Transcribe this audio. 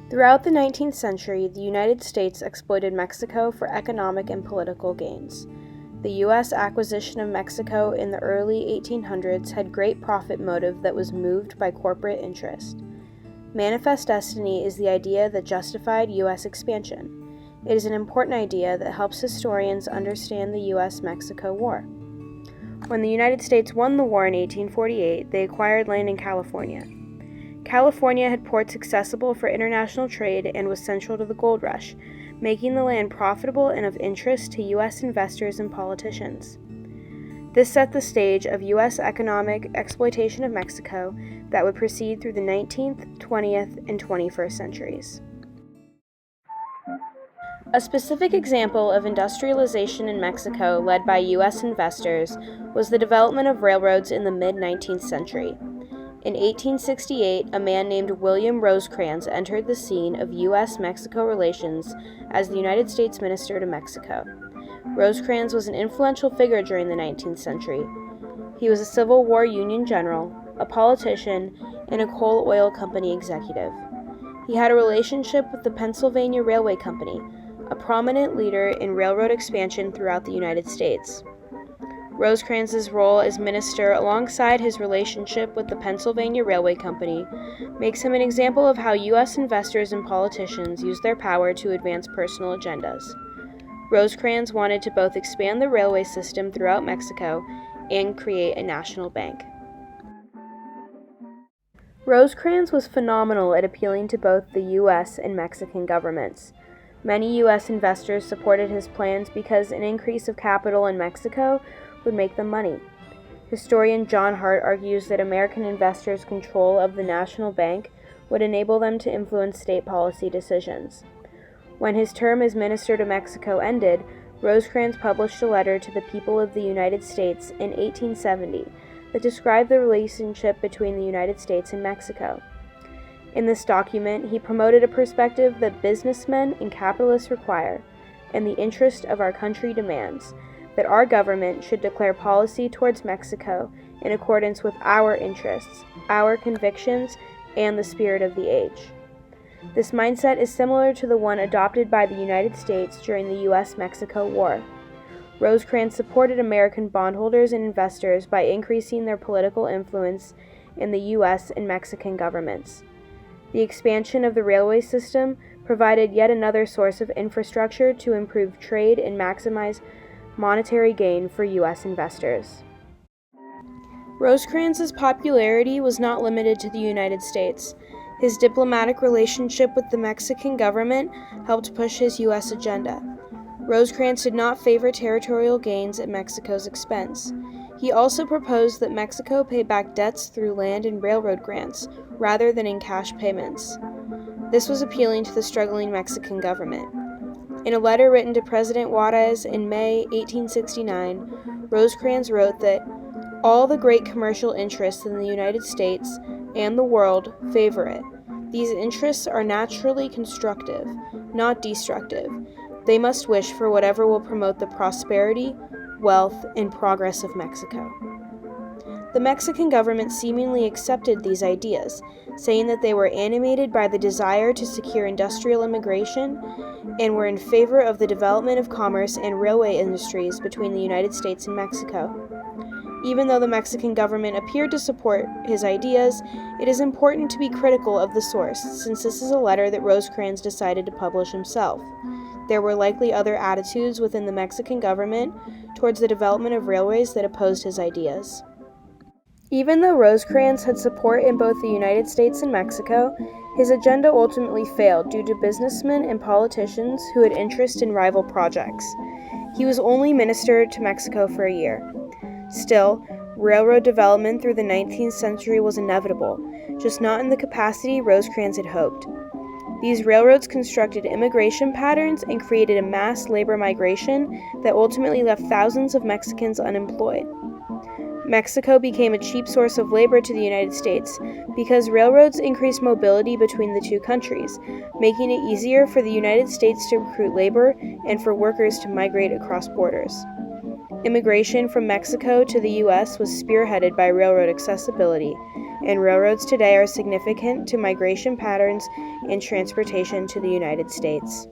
Throughout the 19th century, the United States exploited Mexico for economic and political gains. The U.S. acquisition of Mexico in the early 1800s had great profit motive that was moved by corporate interest. Manifest destiny is the idea that justified U.S. expansion. It is an important idea that helps historians understand the U.S.-Mexico War. When the United States won the war in 1848, they acquired land in California. California had ports accessible for international trade and was central to the gold rush, making the land profitable and of interest to U.S. investors and politicians. This set the stage of U.S. economic exploitation of Mexico that would proceed through the 19th, 20th, and 21st centuries. A specific example of industrialization in Mexico led by U.S. investors was the development of railroads in the mid-19th century. In 1868, a man named William Rosecrans entered the scene of U.S.-Mexico relations as the United States Minister to Mexico. Rosecrans was an influential figure during the 19th century. He was a Civil War Union general, a politician, and a coal oil company executive. He had a relationship with the Pennsylvania Railway Company, a prominent leader in railroad expansion throughout the United States. Rosecrans's role as minister, alongside his relationship with the Pennsylvania Railway Company, makes him an example of how U.S. investors and politicians use their power to advance personal agendas. Rosecrans wanted to both expand the railway system throughout Mexico and create a national bank. Rosecrans was phenomenal at appealing to both the U.S. and Mexican governments. Many U.S. investors supported his plans because an increase of capital in Mexico would make them money. Historian John Hart argues that American investors' control of the national bank would enable them to influence state policy decisions. When his term as Minister to Mexico ended, Rosecrans published a letter to the people of the United States in 1870 that described the relationship between the United States and Mexico. In this document, he promoted a perspective that businessmen and capitalists require, and the interest of our country demands, that our government should declare policy towards Mexico in accordance with our interests, our convictions, and the spirit of the age. This mindset is similar to the one adopted by the United States during the U.S.-Mexico War. Rosecrans supported American bondholders and investors by increasing their political influence in the U.S. and Mexican governments. The expansion of the railway system provided yet another source of infrastructure to improve trade and maximize monetary gain for U.S. investors. Rosecrans's popularity was not limited to the United States. His diplomatic relationship with the Mexican government helped push his U.S. agenda. Rosecrans did not favor territorial gains at Mexico's expense. He also proposed that Mexico pay back debts through land and railroad grants, rather than in cash payments. This was appealing to the struggling Mexican government. In a letter written to President Juarez in May 1869, Rosecrans wrote that all the great commercial interests in the United States and the world favor it. These interests are naturally constructive, not destructive. They must wish for whatever will promote the prosperity, wealth, and progress of Mexico. The Mexican government seemingly accepted these ideas, saying that they were animated by the desire to secure industrial immigration and were in favor of the development of commerce and railway industries between the United States and Mexico. Even though the Mexican government appeared to support his ideas, it is important to be critical of the source, since this is a letter that Rosecrans decided to publish himself. There were likely other attitudes within the Mexican government towards the development of railways that opposed his ideas. Even though Rosecrans had support in both the United States and Mexico, his agenda ultimately failed due to businessmen and politicians who had interest in rival projects. He was only minister to Mexico for a year. Still, railroad development through the 19th century was inevitable, just not in the capacity Rosecrans had hoped. These railroads constructed immigration patterns and created a mass labor migration that ultimately left thousands of Mexicans unemployed. Mexico became a cheap source of labor to the United States because railroads increased mobility between the two countries, making it easier for the United States to recruit labor and for workers to migrate across borders. Immigration from Mexico to the U.S. was spearheaded by railroad accessibility, and railroads today are significant to migration patterns and transportation to the United States.